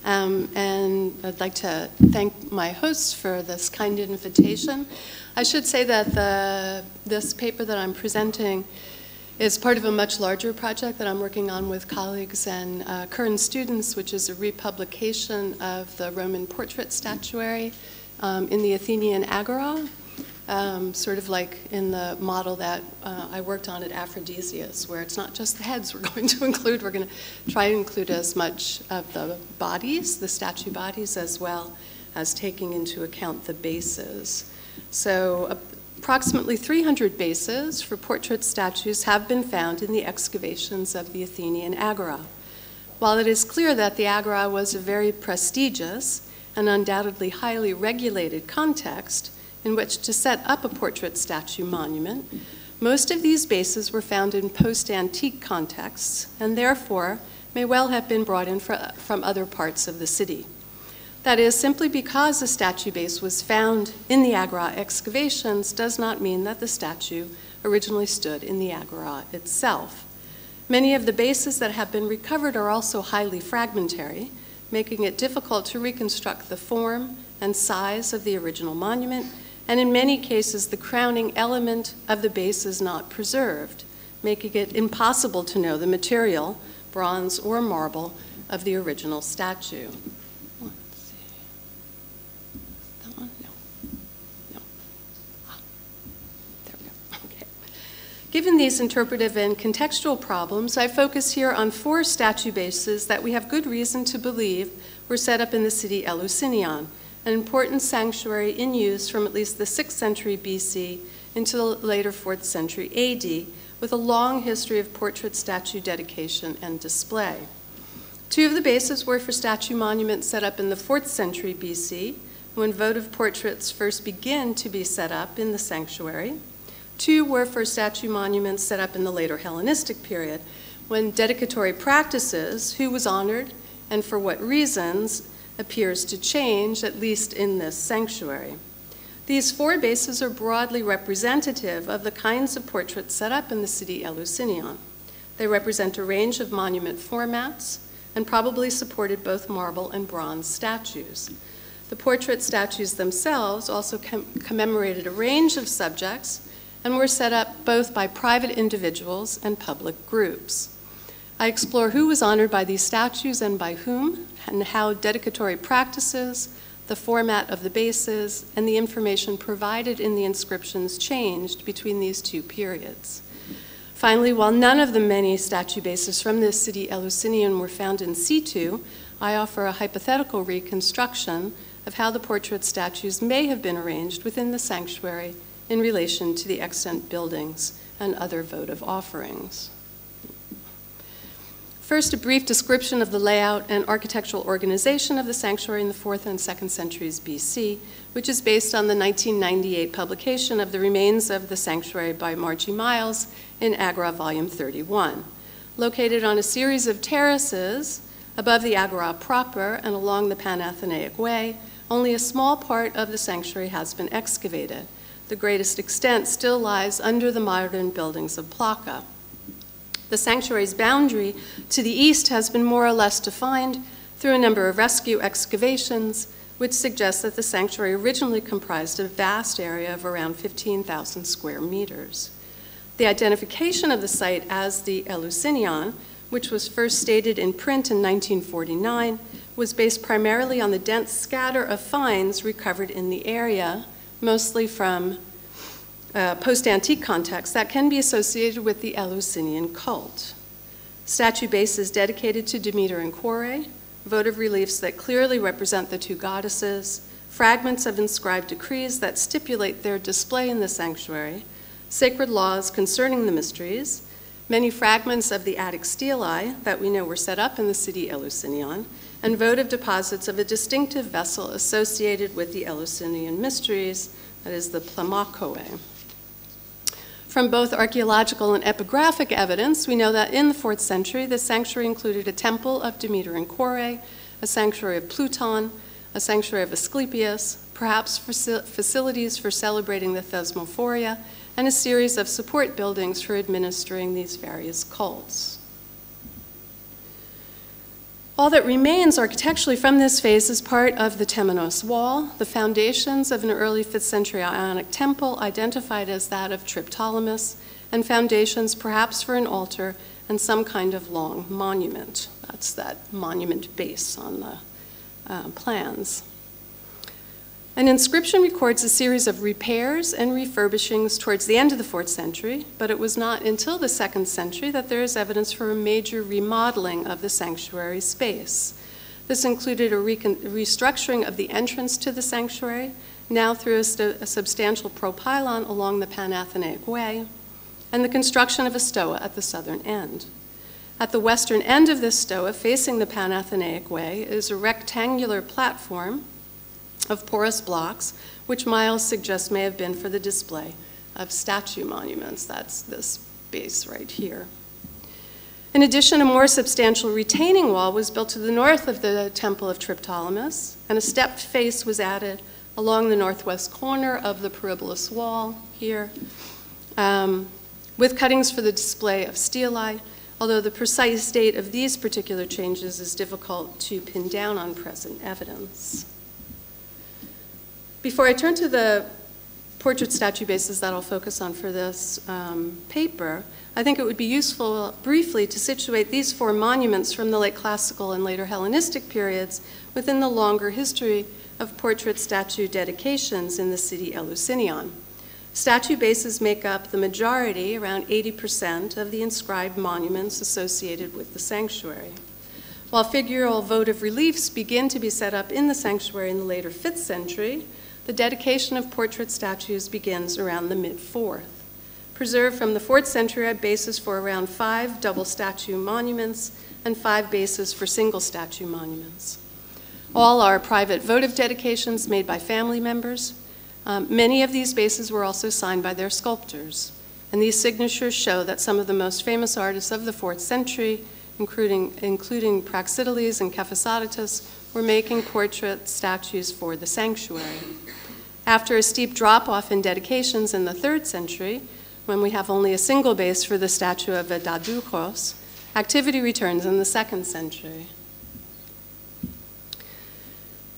And I'd like to thank my hosts for this kind invitation. I should say that this paper that I'm presenting is part of a much larger project that I'm working on with colleagues and current students, which is a republication of the Roman portrait statuary in the Athenian Agora, sort of like in the model that I worked on at Aphrodisias, where it's not just the heads we're going to include, we're going to try to include as much of the bodies, the statue bodies, as well as taking into account the bases. So approximately 300 bases for portrait statues have been found in the excavations of the Athenian Agora. While it is clear that the Agora was a very prestigious and undoubtedly highly regulated context in which to set up a portrait statue monument, most of these bases were found in post-antique contexts and therefore may well have been brought in from other parts of the city. That is, simply because a statue base was found in the Agora excavations does not mean that the statue originally stood in the Agora itself. Many of the bases that have been recovered are also highly fragmentary, making it difficult to reconstruct the form and size of the original monument, and in many cases the crowning element of the base is not preserved, making it impossible to know the material, bronze or marble, of the original statue. Given these interpretive and contextual problems, I focus here on 4 statue bases that we have good reason to believe were set up in the City Eleusinion, an important sanctuary in use from at least the 6th century BC into the later 4th century AD, with a long history of portrait statue dedication and display. 2 of the bases were for statue monuments set up in the 4th century BC, when votive portraits first begin to be set up in the sanctuary. 2 were for statue monuments set up in the later Hellenistic period, when dedicatory practices, who was honored and for what reasons, appears to change, at least in this sanctuary. These 4 bases are broadly representative of the kinds of portraits set up in the City Eleusinion. They represent a range of monument formats and probably supported both marble and bronze statues. The portrait statues themselves also commemorated a range of subjects and were set up both by private individuals and public groups. I explore who was honored by these statues and by whom, and how dedicatory practices, the format of the bases, and the information provided in the inscriptions changed between these 2 periods. Finally, while none of the many statue bases from the City Eleusinion were found in situ, I offer a hypothetical reconstruction of how the portrait statues may have been arranged within the sanctuary in relation to the extant buildings and other votive offerings. First, a brief description of the layout and architectural organization of the sanctuary in the 4th and 2nd centuries BC, which is based on the 1998 publication of the remains of the sanctuary by Margie Miles in Agora Volume 31. Located on a series of terraces above the Agora proper and along the Panathenaic Way, only a small part of the sanctuary has been excavated. The greatest extent still lies under the modern buildings of Plaka. The sanctuary's boundary to the east has been more or less defined through a number of rescue excavations, which suggest that the sanctuary originally comprised a vast area of around 15,000 square meters. The identification of the site as the Eleusinion, which was first stated in print in 1949, was based primarily on the dense scatter of finds recovered in the area, mostly from post-antique contexts that can be associated with the Eleusinian cult. Statue bases dedicated to Demeter and Kore, votive reliefs that clearly represent the 2 goddesses, fragments of inscribed decrees that stipulate their display in the sanctuary, sacred laws concerning the mysteries, many fragments of the Attic stelae that we know were set up in the City Eleusinion, and votive deposits of a distinctive vessel associated with the Eleusinian mysteries, that is the plamakoe. From both archaeological and epigraphic evidence, we know that in the 4th century, the sanctuary included a temple of Demeter and Kore, a sanctuary of Pluton, a sanctuary of Asclepius, perhaps facilities for celebrating the Thesmophoria, and a series of support buildings for administering these various cults. All that remains architecturally from this phase is part of the Temenos wall, the foundations of an early 5th century Ionic temple identified as that of Triptolemus, and foundations perhaps for an altar and some kind of long monument. That's that monument base on the plans. An inscription records a series of repairs and refurbishings towards the end of the 4th century, but it was not until the 2nd century that there is evidence for a major remodeling of the sanctuary space. This included a restructuring of the entrance to the sanctuary, now through a substantial propylon along the Panathenaic Way, and the construction of a stoa at the southern end. At the western end of this stoa, facing the Panathenaic Way, is a rectangular platform of porous blocks, which Miles suggests may have been for the display of statue monuments. That's this base right here. In addition, a more substantial retaining wall was built to the north of the Temple of Triptolemus, and a stepped face was added along the northwest corner of the Peribolus wall here, with cuttings for the display of stelae, although the precise date of these particular changes is difficult to pin down on present evidence. Before I turn to the portrait statue bases that I'll focus on for this paper, I think it would be useful briefly to situate these 4 monuments from the late classical and later Hellenistic periods within the longer history of portrait statue dedications in the city Eleusinion. Statue bases make up the majority, around 80%, of the inscribed monuments associated with the sanctuary. While figural votive reliefs begin to be set up in the sanctuary in the later 5th century, the dedication of portrait statues begins around the mid-4th. Preserved from the 4th century are bases for around 5 double statue monuments and 5 bases for single statue monuments. All are private votive dedications made by family members. Many of these bases were also signed by their sculptors, and these signatures show that some of the most famous artists of the 4th century, including Praxiteles and Cephisodotus, were making portrait statues for the sanctuary. After a steep drop-off in dedications in the 3rd century, when we have only a single base for the statue of Dadukos, activity returns in the 2nd century.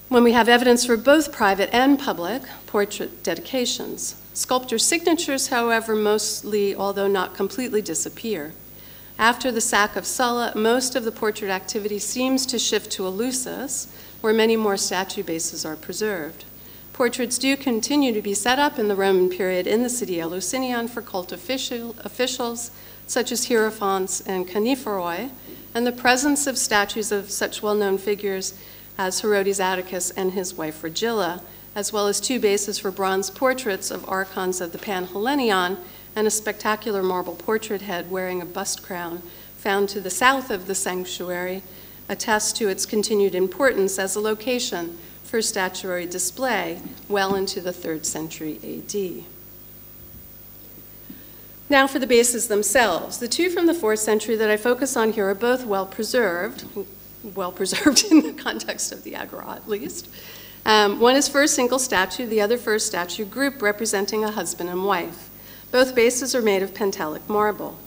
When we have evidence for both private and public portrait dedications. Sculptor signatures, however, mostly, although not completely, disappear. After the sack of Sulla, most of the portrait activity seems to shift to Eleusis, where many more statue bases are preserved. Portraits do continue to be set up in the Roman period in the city Eleusinion for cult officials, such as hierophants and coniferoi, and the presence of statues of such well-known figures as Herodes Atticus and his wife Regilla, as well as 2 bases for bronze portraits of archons of the Panhellenion, and a spectacular marble portrait head wearing a bust crown found to the south of the sanctuary, attests to its continued importance as a location for statuary display well into the 3rd century AD. Now for the bases themselves. The 2 from the 4th century that I focus on here are both well preserved in the context of the Agora at least. One is for a single statue, the other for a statue group representing a husband and wife. Both bases are made of Pentelic marble.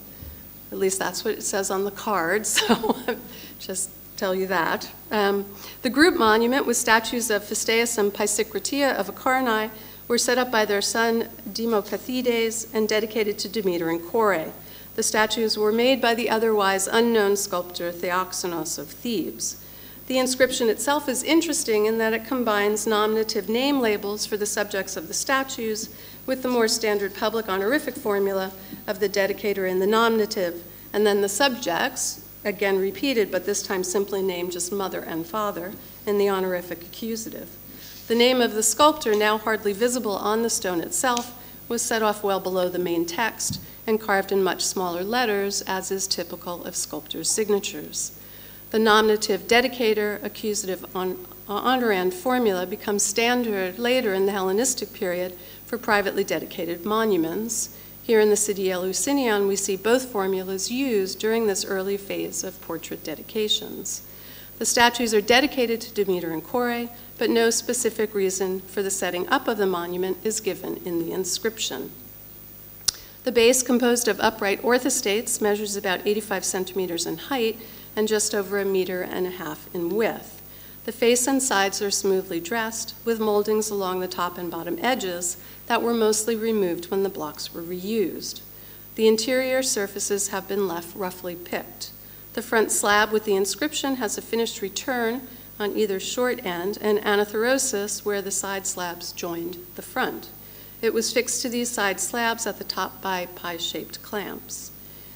At least that's what it says on the card, so just tell you that. The group monument with statues of Phisteus and Pisicratia of Acharnae were set up by their son Democathides and dedicated to Demeter and Kore. The statues were made by the otherwise unknown sculptor Theoxenos of Thebes. The inscription itself is interesting in that it combines nominative name labels for the subjects of the statues with the more standard public honorific formula of the dedicator in the nominative, and then the subjects, again repeated, but this time simply named just mother and father, in the honorific accusative. The name of the sculptor, now hardly visible on the stone itself, was set off well below the main text and carved in much smaller letters, as is typical of sculptors' signatures. The nominative dedicator, accusative honorand formula becomes standard later in the Hellenistic period for privately dedicated monuments. Here in the city Eleusinion, we see both formulas used during this early phase of portrait dedications. The statues are dedicated to Demeter and Kore, but no specific reason for the setting up of the monument is given in the inscription. The base, composed of upright orthostates, measures about 85 centimeters in height and just over 1.5 meters in width. The face and sides are smoothly dressed, with moldings along the top and bottom edges that were mostly removed when the blocks were reused. The interior surfaces have been left roughly picked. The front slab with the inscription has a finished return on either short end and anatherosis where the side slabs joined the front. It was fixed to these side slabs at the top by pie-shaped clamps.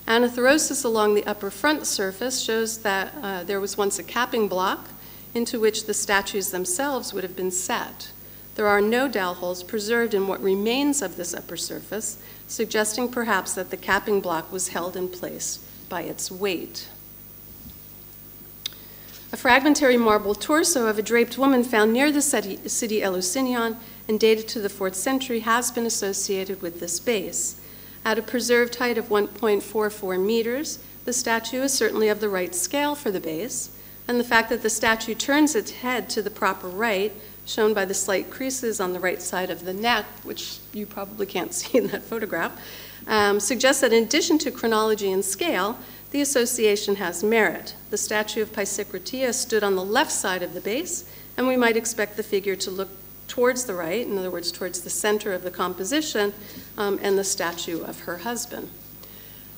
Anatherosis along the upper front surface shows that there was once a capping block into which the statues themselves would have been set. There are no dowel holes preserved in what remains of this upper surface, suggesting perhaps that the capping block was held in place by its weight. A fragmentary marble torso of a draped woman found near the City Eleusinion and dated to the 4th century has been associated with this base. At a preserved height of 1.44 meters, the statue is certainly of the right scale for the base, and the fact that the statue turns its head to the proper right, shown by the slight creases on the right side of the neck, which you probably can't see in that photograph, suggests that in addition to chronology and scale, the association has merit. The statue of Pisistratia stood on the left side of the base, and we might expect the figure to look towards the right, in other words, towards the center of the composition, and the statue of her husband.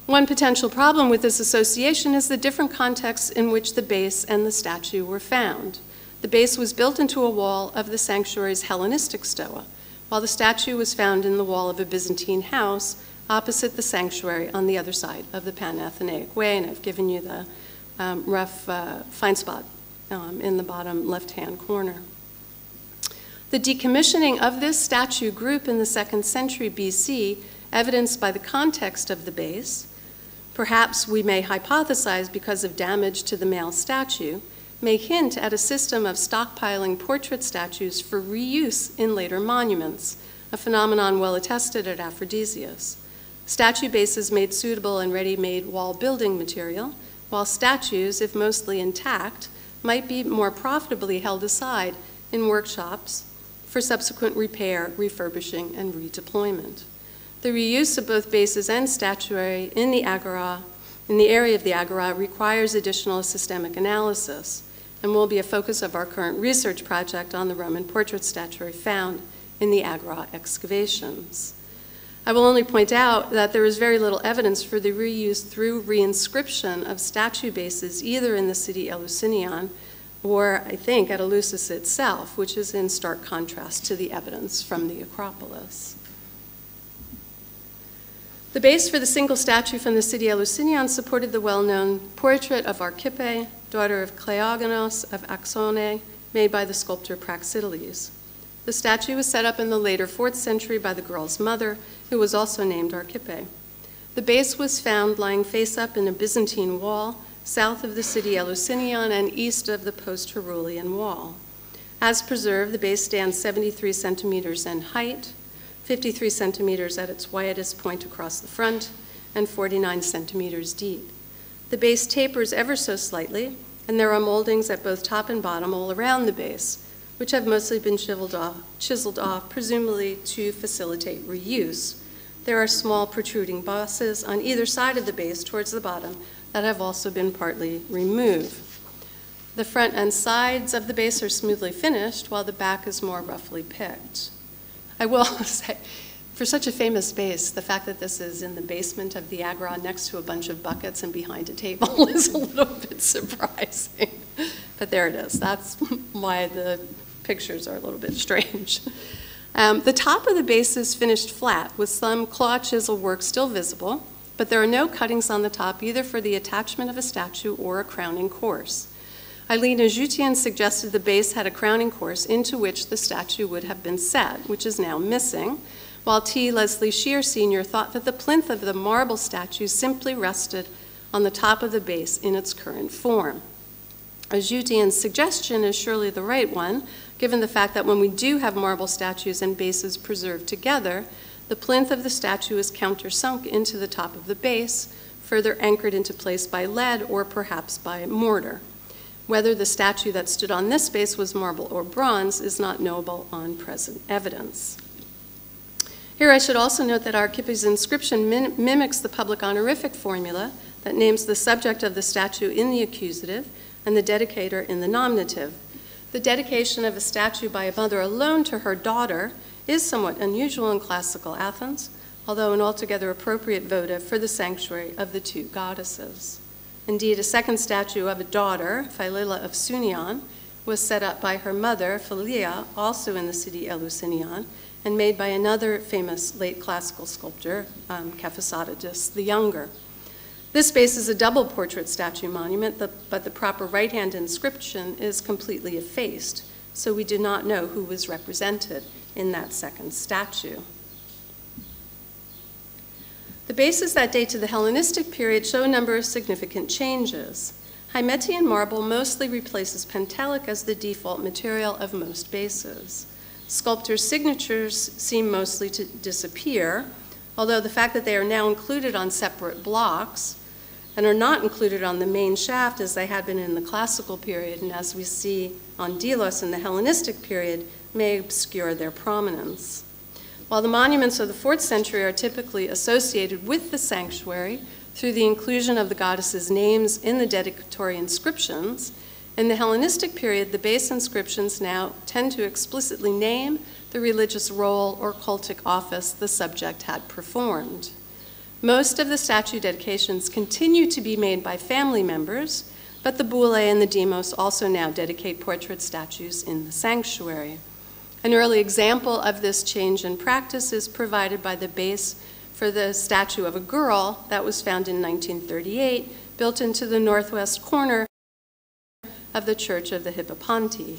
One potential problem with this association is the different contexts in which the base and the statue were found. The base was built into a wall of the sanctuary's Hellenistic stoa, while the statue was found in the wall of a Byzantine house opposite the sanctuary on the other side of the Panathenaic Way, and I've given you the rough find spot in the bottom left-hand corner. The decommissioning of this statue group in the 2nd century BC, evidenced by the context of the base, perhaps we may hypothesize because of damage to the male statue, may hint at a system of stockpiling portrait statues for reuse in later monuments, a phenomenon well attested at Aphrodisias. Statue bases made suitable and ready-made wall building material, while statues, if mostly intact, might be more profitably held aside in workshops for subsequent repair, refurbishing, and redeployment. The reuse of both bases and statuary in the agora, in the area of the agora, requires additional systemic analysis and will be a focus of our current research project on the Roman portrait statuary found in the agora excavations. I will only point out that there is very little evidence for the reuse through reinscription of statue bases either in the City Eleusinion or, I think, at Eleusis itself, which is in stark contrast to the evidence from the Acropolis. The base for the single statue from the City Eleusinion supported the well-known portrait of Archippe, daughter of Cleogonos of Axone, made by the sculptor Praxiteles. The statue was set up in the later 4th century by the girl's mother, who was also named Archippe. The base was found lying face up in a Byzantine wall, south of the City Eleusinion and east of the post-Herulian wall. As preserved, the base stands 73 centimeters in height, 53 centimeters at its widest point across the front, and 49 centimeters deep. The base tapers ever so slightly, and there are moldings at both top and bottom all around the base, which have mostly been chiseled off, presumably to facilitate reuse. There are small protruding bosses on either side of the base towards the bottom that have also been partly removed. The front and sides of the base are smoothly finished, while the back is more roughly picked. I will say, for such a famous base, the fact that this is in the basement of the agora next to a bunch of buckets and behind a table is a little bit surprising. But there it is. That's why the pictures are a little bit strange. The top of the base is finished flat, with some claw chisel work still visible, but there are no cuttings on the top either for the attachment of a statue or a crowning course. Eileen Ajoutian suggested the base had a crowning course into which the statue would have been set, which is now missing, while T. Leslie Shear Sr. thought that the plinth of the marble statue simply rested on the top of the base in its current form. Ajoutian's suggestion is surely the right one, given the fact that when we do have marble statues and bases preserved together, the plinth of the statue is countersunk into the top of the base, further anchored into place by lead or perhaps by mortar. Whether the statue that stood on this base was marble or bronze is not knowable on present evidence. Here I should also note that Archippus' inscription mimics the public honorific formula that names the subject of the statue in the accusative and the dedicator in the nominative. The dedication of a statue by a mother alone to her daughter is somewhat unusual in classical Athens, although an altogether appropriate votive for the sanctuary of the two goddesses. Indeed, a second statue of a daughter, Sheila of Sunion, was set up by her mother, Philia, also in the City Eleusinion, and made by another famous late classical sculptor, Cephisodidus the Younger. This space is a double portrait statue monument, but the proper right-hand inscription is completely effaced, so we do not know who was represented in that second statue. The bases that date to the Hellenistic period show a number of significant changes. Hymetian marble mostly replaces Pentelic as the default material of most bases. Sculptors' signatures seem mostly to disappear, although the fact that they are now included on separate blocks and are not included on the main shaft as they had been in the classical period and as we see on Delos in the Hellenistic period may obscure their prominence. While the monuments of the 4th century are typically associated with the sanctuary through the inclusion of the goddesses' names in the dedicatory inscriptions, in the Hellenistic period, the base inscriptions now tend to explicitly name the religious role or cultic office the subject had performed. Most of the statue dedications continue to be made by family members, but the Boule and the Demos also now dedicate portrait statues in the sanctuary. An early example of this change in practice is provided by the base for the statue of a girl that was found in 1938, built into the northwest corner of the Church of the Hippoponti.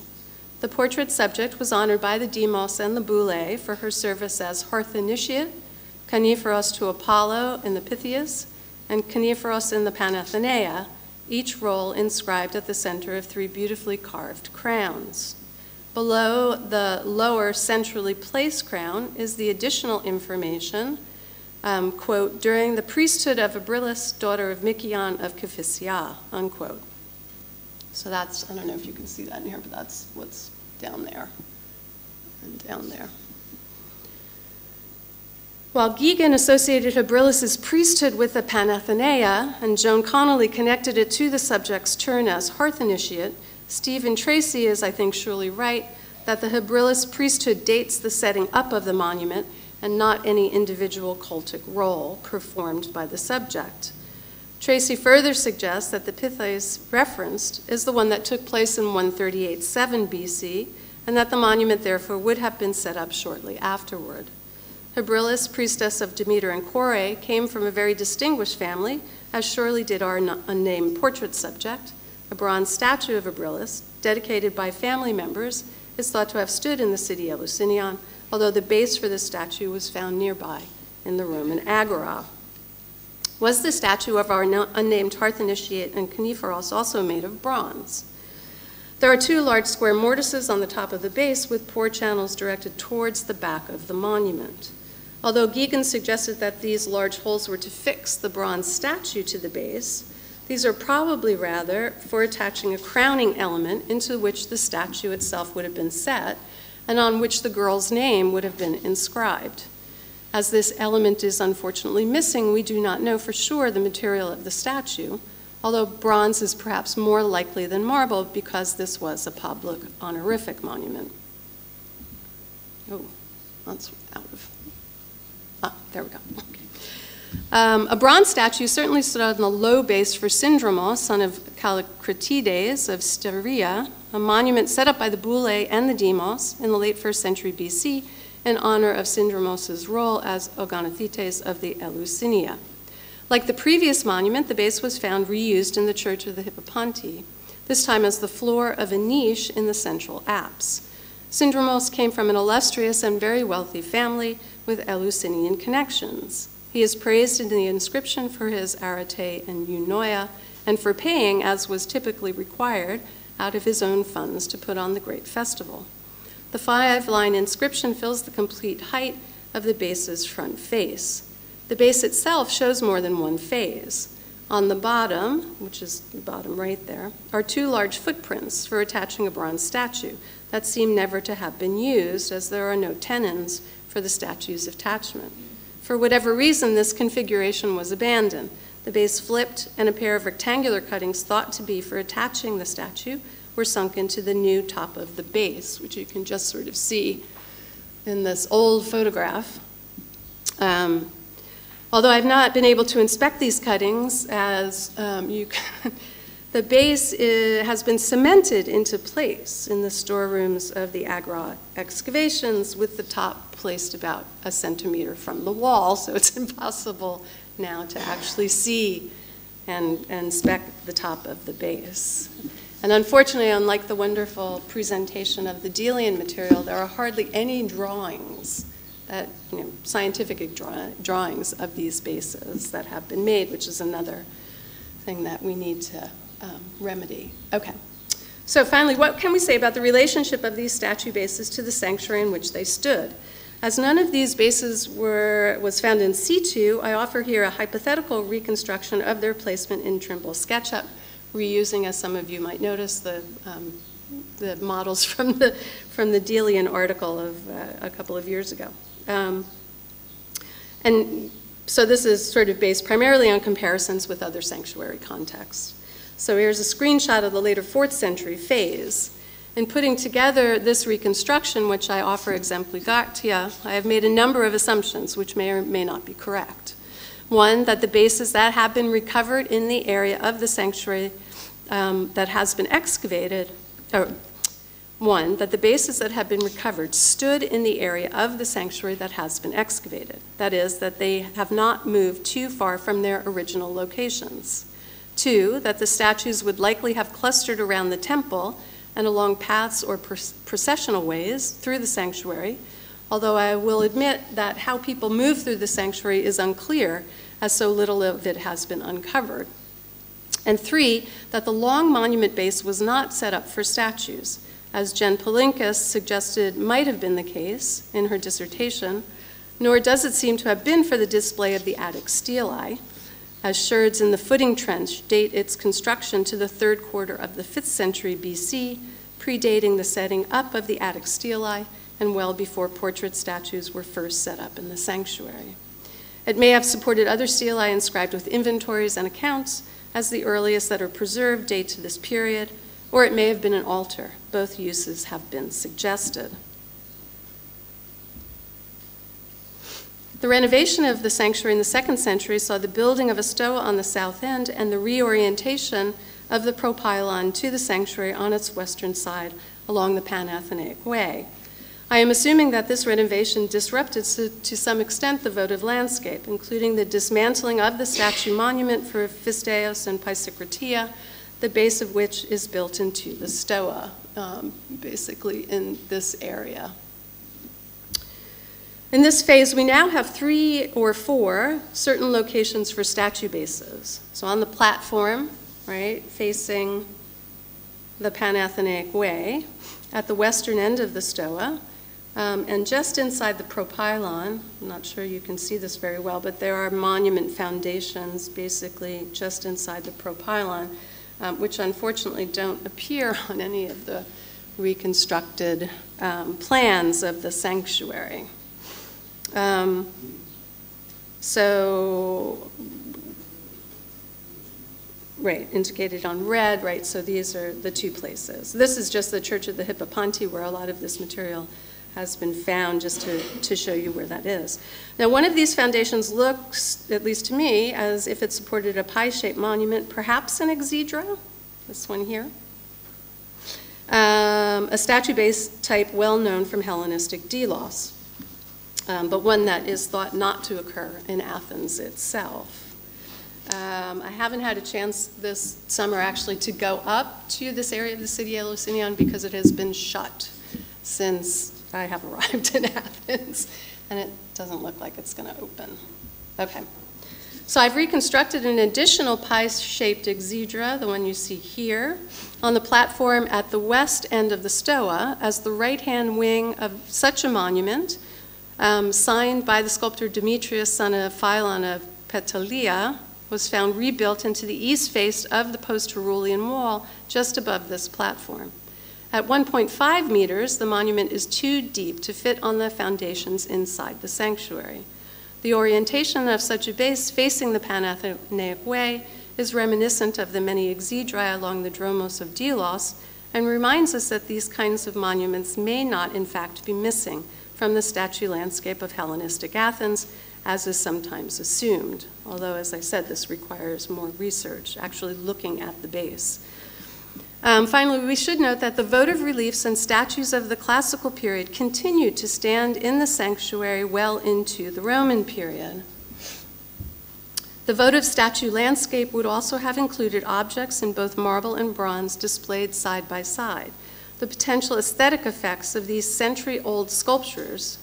The portrait subject was honored by the Demos and the Boule for her service as hearth initiate, Coniferos to Apollo in the Pythias, and Coniferos in the Panathenaea, each role inscribed at the center of 3 beautifully carved crowns. Below the lower centrally placed crown is the additional information, quote, during the priesthood of Abrilis, daughter of Mikion of Kephissia, unquote. So that's, I don't know if you can see that in here, but that's what's down there and down there. While Geoghegan associated Abrilis' priesthood with the Panathenaea, and Joan Connolly connected it to the subject's turn as hearth initiate, Stephen Tracy is, I think, surely right that the Abrilis priesthood dates the setting up of the monument and not any individual cultic role performed by the subject. Tracy further suggests that the Pythias referenced is the one that took place in 138-7 BC, and that the monument therefore would have been set up shortly afterward. Abrilis, priestess of Demeter and Kore, came from a very distinguished family, as surely did our unnamed portrait subject. A bronze statue of Abrilis, dedicated by family members, is thought to have stood in the City Eleusinion, although the base for this statue was found nearby in the Roman Agora. Was the statue of our unnamed hearth initiate and Coniferos also made of bronze? There are 2 large square mortises on the top of the base with pour channels directed towards the back of the monument. Although Geoghegan suggested that these large holes were to fix the bronze statue to the base, these are probably rather for attaching a crowning element into which the statue itself would have been set and on which the girl's name would have been inscribed. As this element is unfortunately missing, we do not know for sure the material of the statue, although bronze is perhaps more likely than marble because this was a public honorific monument. Oh, that's out of, there we go. Okay. A bronze statue certainly stood on the low base for Syndromos, son of Callicratides of Styria, a monument set up by the Boule and the Demos in the late 1st century BC in honor of Syndromos' role as Ogonothetes of the Eleusinia. Like the previous monument, the base was found reused in the Church of the Hippoponti, this time as the floor of a niche in the central apse. Syndromos came from an illustrious and very wealthy family with Eleusinian connections. He is praised in the inscription for his arete and eunoia, and for paying, as was typically required, out of his own funds to put on the great festival. The 5-line inscription fills the complete height of the base's front face. The base itself shows more than one phase. On the bottom, which is the bottom right there, are two large footprints for attaching a bronze statue that seem never to have been used, as there are no tenons for the statue's attachment. For whatever reason, this configuration was abandoned. The base flipped, and a pair of rectangular cuttings thought to be for attaching the statue were sunk into the new top of the base, which you can just sort of see in this old photograph. Although I've not been able to inspect these cuttings, as the base has been cemented into place in the storerooms of the Agra excavations, with the top placed about a centimeter from the wall, so it's impossible now to actually see and inspect the top of the base. And unfortunately, unlike the wonderful presentation of the Dillon material, there are hardly any drawings, that, scientific drawings of these bases that have been made, which is another thing that we need to remedy. Okay. So finally, what can we say about the relationship of these statue bases to the sanctuary in which they stood? As none of these bases was found in situ, I offer here a hypothetical reconstruction of their placement in Trimble's SketchUp, reusing, as some of you might notice, the models from the Dillon article of a couple of years ago. And so this is sort of based primarily on comparisons with other sanctuary contexts. So here's a screenshot of the later 4th century phase. In putting together this reconstruction, which I offer exemplificatia, I have made a number of assumptions which may or may not be correct. One, that the bases that have been recovered in the area of the sanctuary that has been excavated, one, that the bases that have been recovered stood in the area of the sanctuary that has been excavated. That is, that they have not moved too far from their original locations. Two, that the statues would likely have clustered around the temple and along paths or processional ways through the sanctuary, although I will admit that how people move through the sanctuary is unclear, as so little of it has been uncovered. And three, that the long monument base was not set up for statues, as Jen Palinkas suggested might have been the case in her dissertation, nor does it seem to have been for the display of the attic stelae, as sherds in the footing trench date its construction to the 3rd quarter of the 5th century BC, predating the setting up of the attic stelae and well before portrait statues were first set up in the sanctuary. It may have supported other stelae inscribed with inventories and accounts, as the earliest that are preserved date to this period, or it may have been an altar. Both uses have been suggested. The renovation of the sanctuary in the 2nd century saw the building of a stoa on the south end and the reorientation of the propylon to the sanctuary on its western side along the Pan-Athenaic Way. I am assuming that this renovation disrupted to some extent the votive landscape, including the dismantling of the statue monument for Phisteos and Pisocratia, the base of which is built into the stoa, basically in this area. In this phase, we now have 3 or 4 certain locations for statue bases. So on the platform, right, facing the Pan-Athenaic Way, at the western end of the stoa, and just inside the propylon, I'm not sure you can see this very well, but there are monument foundations basically just inside the propylon, which unfortunately don't appear on any of the reconstructed plans of the sanctuary. Right, indicated on red, right, so these are the 2 places. This is just the Church of the Hippoponti, where a lot of this material has been found, just to show you where that is. Now, one of these foundations looks, at least to me, as if it supported a pie-shaped monument, perhaps an exedra, this one here. A statue base type well known from Hellenistic Delos, but one that is thought not to occur in Athens itself. I haven't had a chance this summer actually to go up to this area of the City Eleusinion because it has been shut since I have arrived in Athens, and it doesn't look like it's going to open. Okay. So I've reconstructed an additional pie-shaped exedra, the one you see here, on the platform at the west end of the stoa as the right-hand wing of such a monument, signed by the sculptor Demetrius, son of Philon of Petalia, was found rebuilt into the east face of the post-Herulian wall just above this platform. At 1.5 meters, the monument is too deep to fit on the foundations inside the sanctuary. The orientation of such a base facing the Panathenaic Way is reminiscent of the many exedrae along the Dromos of Delos and reminds us that these kinds of monuments may not, in fact, be missing from the statue landscape of Hellenistic Athens, as is sometimes assumed, although, as I said, this requires more research, actually looking at the base. Finally, we should note that the votive reliefs and statues of the classical period continued to stand in the sanctuary well into the Roman period. The votive statue landscape would also have included objects in both marble and bronze displayed side by side. The potential aesthetic effects of these century-old sculptures,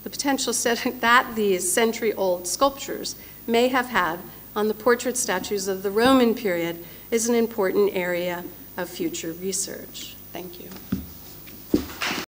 the potential that these century-old sculptures may have had on the portrait statues of the Roman period is an important area of future research. Thank you.